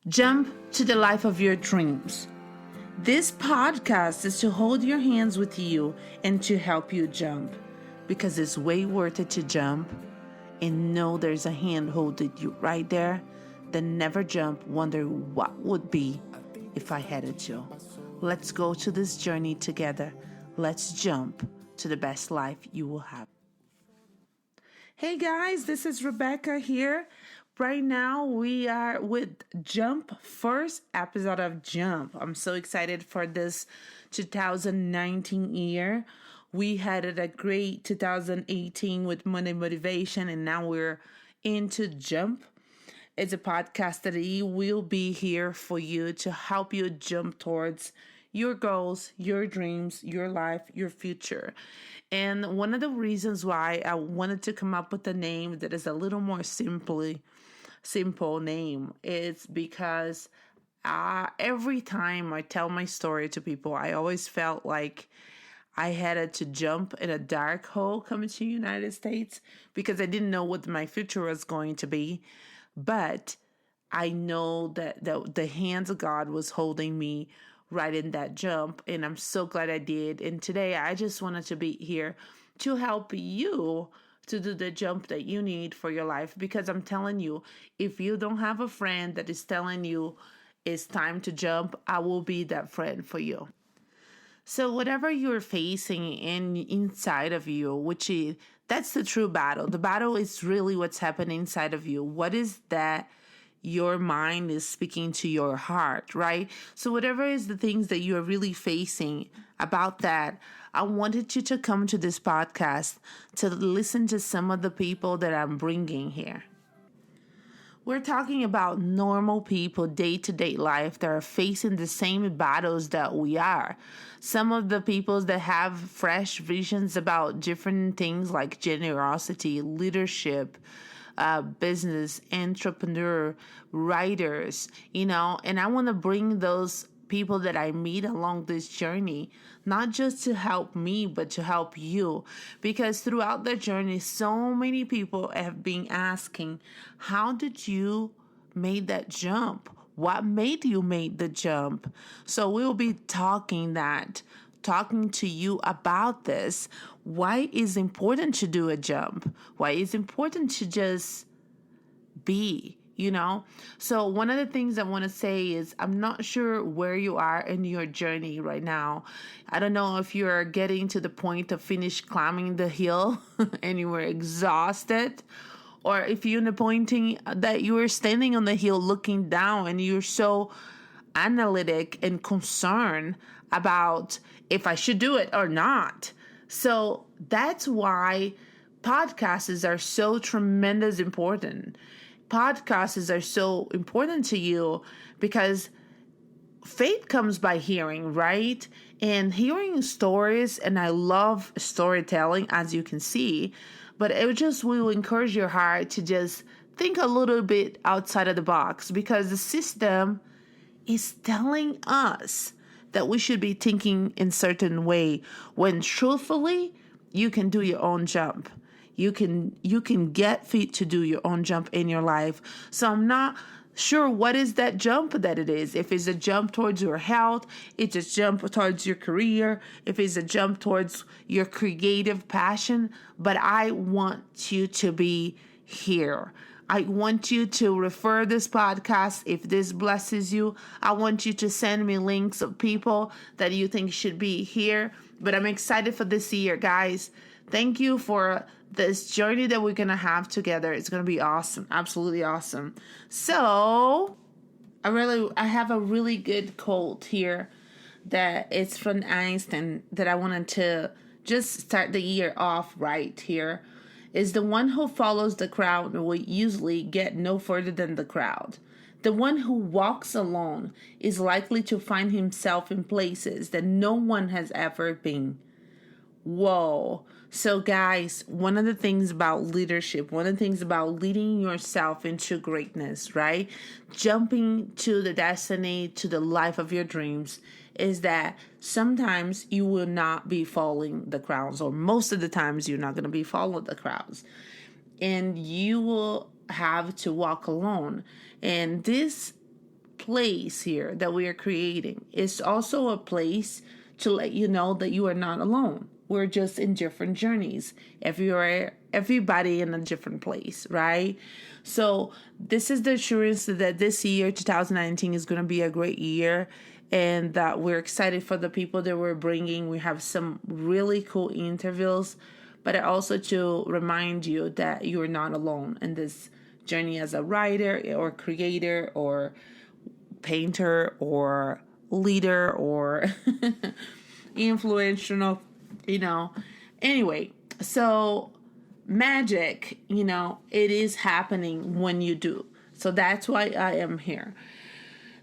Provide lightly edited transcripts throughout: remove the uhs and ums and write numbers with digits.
Jump to the life of your dreams. This podcast is to hold your hands with you and to help you jump, because it's way worth it to jump and know there's a hand holding you right there. Then never jump, wonder what would be if I had it to. Let's go to this journey together. Let's jump to the best life you will have. Hey guys, this is Rebecca here. Right now we are with Jump, first episode of Jump. I'm so excited for this 2019 year. We had a great 2018 with Monday Motivation, and now we're into Jump. It's a podcast that will be here for you to help you jump towards your goals, your dreams, your life, your future. And one of the reasons why I wanted to come up with a name that is a little more simple name is because every time I tell my story to people, I always felt like I had to jump in a dark hole coming to the United States because I didn't know what my future was going to be. But I know that the hands of God was holding me right in that jump, and I'm so glad I did. And today I just wanted to be here to help you to do the jump that you need for your life, because I'm telling you, if you don't have a friend that is telling you it's time to jump, I will be that friend for you. So whatever you're facing inside of you, that's the true battle. The battle is really what's happening inside of you. What is that your mind is speaking to your heart, right? So whatever is the things that you're really facing about that, I wanted you to come to this podcast to listen to some of the people that I'm bringing here. We're talking about normal people, day-to-day life that are facing the same battles that we are. Some of the people that have fresh visions about different things like generosity, leadership, business, entrepreneur, writers, and I want to bring those people that I meet along this journey, not just to help me, but to help you. Because throughout the journey, so many people have been asking, how did you make that jump? What made you make the jump? So we'll be talking to you about this. Why is it important to do a jump? Why is it important to just be? So one of the things I want to say is I'm not sure where you are in your journey right now. I don't know if you're getting to the point of finish climbing the hill and you were exhausted, or if you're in the point that you are standing on the hill looking down and you're so analytic and concerned about if I should do it or not. So that's why podcasts are so tremendous important. Podcasts are so important to you because faith comes by hearing, right? And hearing stories, and I love storytelling, as you can see, but it just will encourage your heart to just think a little bit outside of the box, because the system is telling us that we should be thinking in a certain way, when truthfully, you can do your own jump. You can get feet to do your own jump in your life. So I'm not sure what is that jump that it is. If it's a jump towards your health, it's a jump towards your career, if it's a jump towards your creative passion. But I want you to be here. I want you to refer this podcast if this blesses you. I want you to send me links of people that you think should be here. But I'm excited for this year, guys. Thank you for this journey that we're going to have together. It's going to be awesome. Absolutely awesome. So I have a really good quote here that it's from Einstein that I wanted to just start the year off right here. Is the one who follows the crowd will usually get no further than the crowd. The one who walks alone is likely to find himself in places that no one has ever been. Whoa. So guys, one of the things about leadership, one of the things about leading yourself into greatness, right? Jumping to the destiny, to the life of your dreams, is that sometimes you will not be following the crowds, or most of the times you're not going to be following the crowds. And you will have to walk alone. And this place here that we are creating. It's also a place to let you know that you are not alone. We're just in different journeys. Everybody in a different place, right? So this is the assurance that this year, 2019, is going to be a great year, and that we're excited for the people that we're bringing. We have some really cool interviews, but also to remind you that you're not alone in this journey as a writer or creator or painter or leader or influential, Anyway, so magic, it is happening when you do. So that's why I am here.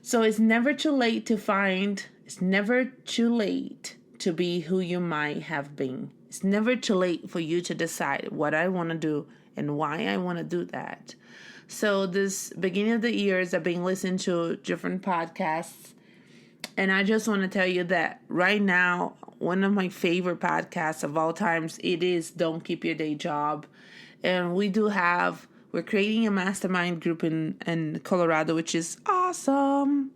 So it's never too late to find. It's never too late to be who you might have been. It's never too late for you to decide what I want to do and why I want to do that. So this beginning of the years, I've been listening to different podcasts. And I just want to tell you that right now, one of my favorite podcasts of all times, it is Don't Keep Your Day Job. And we're creating a mastermind group in Colorado, which is awesome.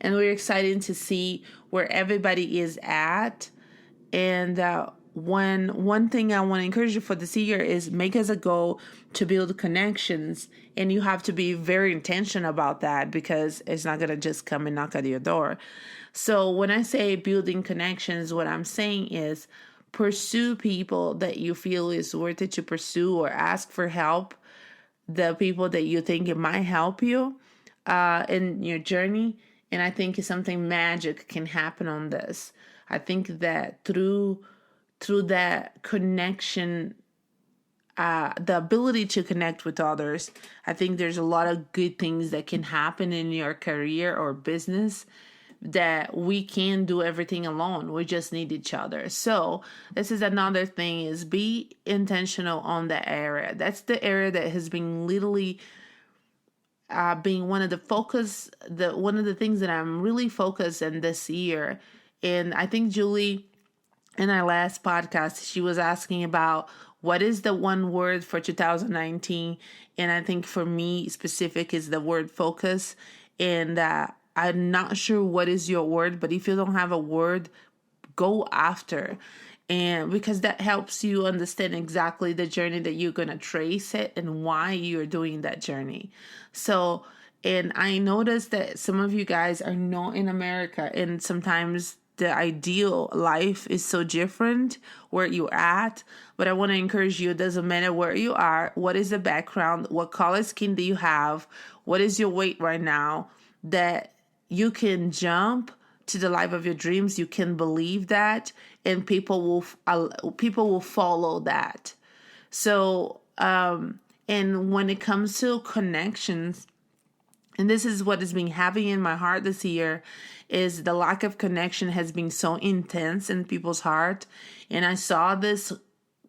And we're excited to see where everybody is at. And one thing I want to encourage you for this year is make as a goal to build connections. And you have to be very intentional about that, because it's not going to just come and knock at your door. So when I say building connections, what I'm saying is pursue people that you feel is worth it to pursue, or ask for help. The people that you think it might help you in your journey. And I think something magic can happen on this. I think that through that connection, the ability to connect with others, I think there's a lot of good things that can happen in your career or business, that we can't do everything alone. We just need each other. So this is another thing, is be intentional on that area. That's the area that has been literally being one of the things that I'm really focused in this year. And I think Julie, in our last podcast, she was asking about what is the one word for 2019. And I think for me specific is the word focus. And I'm not sure what is your word, but if you don't have a word, go after. And because that helps you understand exactly the journey that you're going to trace it and why you're doing that journey. So, and I noticed that some of you guys are not in America, and sometimes the ideal life is so different where you're at. But I want to encourage you, it doesn't matter where you are, what is the background, what color skin do you have, what is your weight right now, that you can jump to the life of your dreams. You can believe that, and people will follow that. So, and when it comes to connections, and this is what has been happening in my heart this year, is the lack of connection has been so intense in people's heart. And I saw this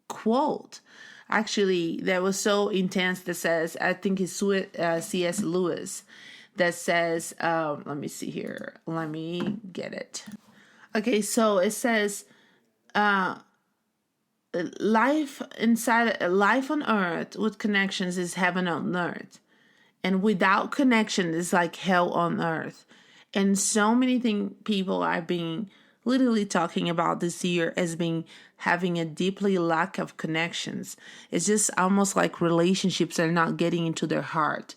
quote, actually, that was so intense, that says, I think it's C.S. Lewis, that says, let me see here. Let me get it. Okay, so it says, life on earth with connections is heaven on earth. And without connection is like hell on earth. And so many people are being literally talking about this year as being having a deeply lack of connections. It's just almost like relationships are not getting into their heart.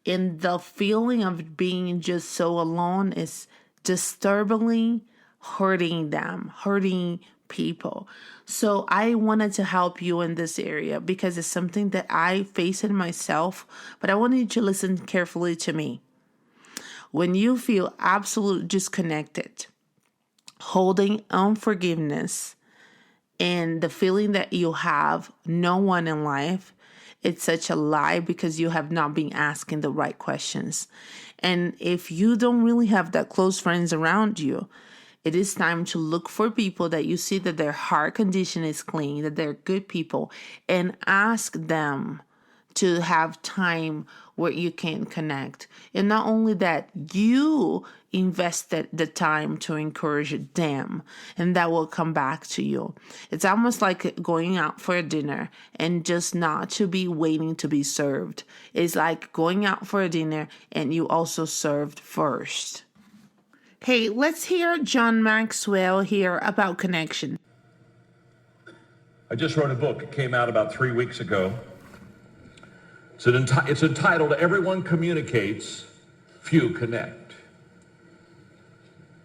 And the feeling of being just so alone is disturbingly hurting them, hurting people. So I wanted to help you in this area because it's something that I face in myself, but I wanted you to listen carefully to me. When you feel absolutely disconnected, holding unforgiveness, and the feeling that you have no one in life, it's such a lie, because you have not been asking the right questions. And if you don't really have that close friends around you, it is time to look for people that you see that their heart condition is clean, that they're good people, and ask them to have time where you can connect. And not only that, you invested the time to encourage them, and that will come back to you. It's almost like going out for a dinner and just not to be waiting to be served. It's like going out for a dinner and you also served first. Hey, let's hear John Maxwell here about connection. I just wrote a book. It came out about 3 weeks ago. It's entitled, Everyone Communicates, Few Connect.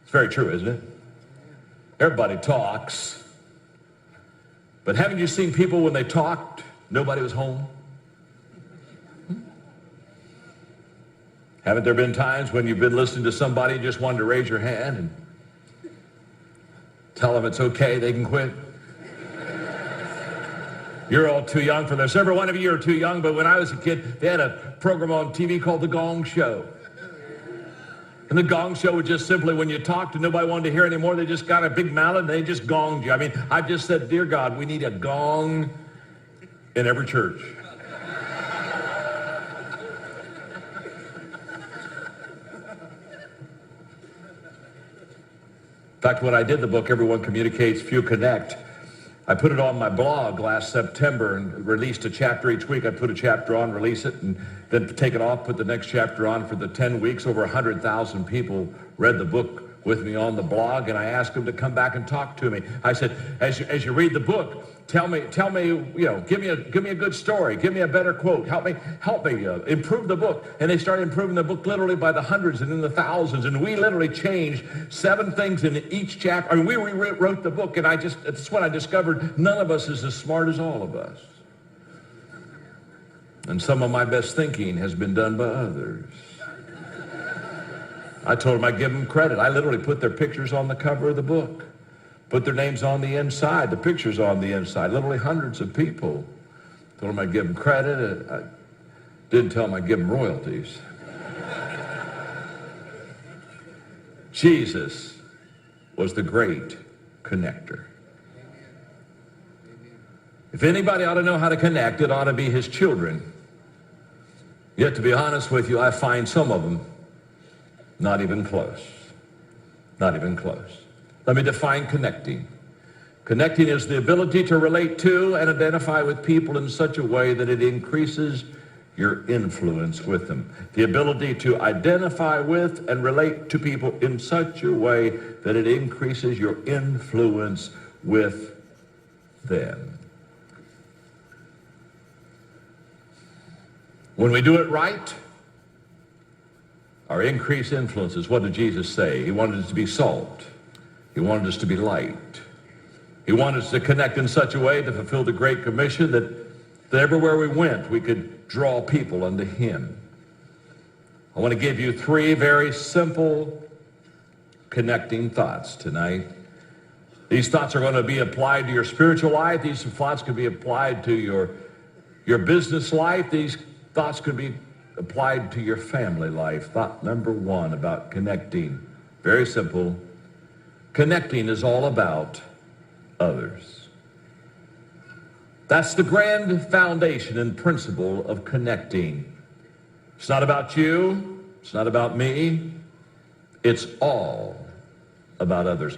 It's very true, isn't it? Everybody talks. But haven't you seen people when they talked, nobody was home? Haven't there been times when you've been listening to somebody and just wanted to raise your hand and tell them it's okay, they can quit? You're all too young for this. Every one of you are too young, but when I was a kid, they had a program on TV called The Gong Show. And The Gong Show was just simply when you talked and nobody wanted to hear anymore, they just got a big mallet and they just gonged you. I mean, I just said, dear God, we need a gong in every church. In fact, when I did the book, Everyone Communicates, Few Connect, I put it on my blog last September and released a chapter each week. I put a chapter on, release it, and then take it off, put the next chapter on for the 10 weeks. Over 100,000 people read the book with me on the blog, and I asked them to come back and talk to me. I said, as you read the book, tell me, give me a good story, give me a better quote, help me improve the book. And they started improving the book literally by the hundreds and then the thousands, and we literally changed 7 things in each chapter. I mean, we rewrote the book, and it's when I discovered none of us is as smart as all of us. And some of my best thinking has been done by others. I told them I'd give them credit. I literally put their pictures on the cover of the book, put their names on the inside, the pictures on the inside, literally hundreds of people. Told them I'd give them credit. I didn't tell them I'd give them royalties. Jesus was the great connector. If anybody ought to know how to connect, it ought to be his children. Yet, to be honest with you, I find some of them not even close. Not even close. Let me define connecting. Connecting is the ability to relate to and identify with people in such a way that it increases your influence with them. The ability to identify with and relate to people in such a way that it increases your influence with them. When we do it right, our increased influences, what did Jesus say? He wanted us to be salt. He wanted us to be light. He wanted us to connect in such a way to fulfill the Great Commission that everywhere we went, we could draw people unto him. I want to give you 3 very simple connecting thoughts tonight. These thoughts are going to be applied to your spiritual life. These thoughts could be applied to your business life. These thoughts could be applied to your family life. Thought number 1 about connecting. Very simple. Connecting is all about others. That's the grand foundation and principle of connecting. It's not about you. It's not about me. It's all about others.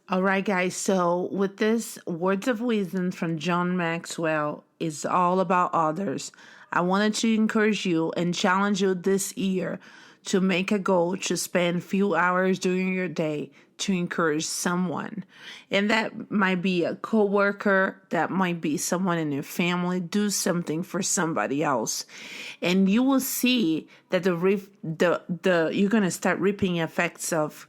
All right, guys. So with this words of wisdom from John Maxwell, is all about others. I wanted to encourage you and challenge you this year to make a goal to spend a few hours during your day to encourage someone. And that might be a coworker, that might be someone in your family. Do something for somebody else. And you will see that you're going to start reaping effects of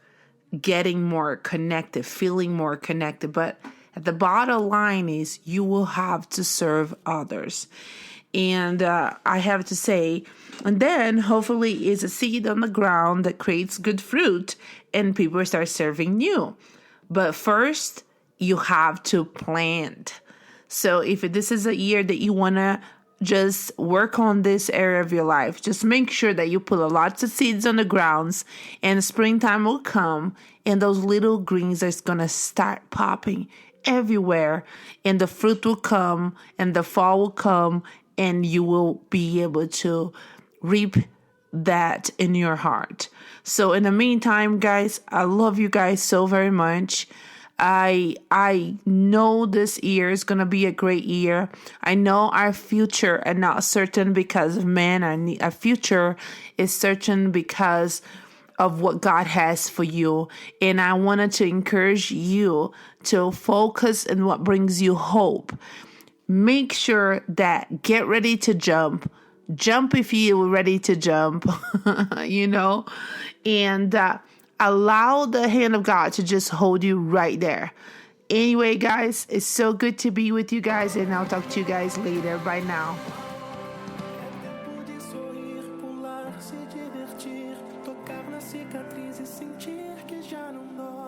getting more connected, feeling more connected. But at the bottom line is you will have to serve others. And I have to say, and then hopefully is a seed on the ground that creates good fruit and people start serving you. But first, you have to plant. So if this is a year that you want to just work on this area of your life, just make sure that you put lots of seeds on the grounds, and springtime will come and those little greens are going to start popping everywhere, and the fruit will come and the fall will come and you will be able to reap that in your heart. So in the meantime, guys, I love you guys so very much. I know this year is gonna be a great year. I know our future are not certain because of man. Our future is certain because of what God has for you. And I wanted to encourage you to focus on what brings you hope. Make sure that get ready to jump. Jump if you're ready to jump, and allow the hand of God to just hold you right there. Anyway, guys, it's so good to be with you guys, and I'll talk to you guys later. Bye now. Tocar na cicatriz e sentir que já não dói.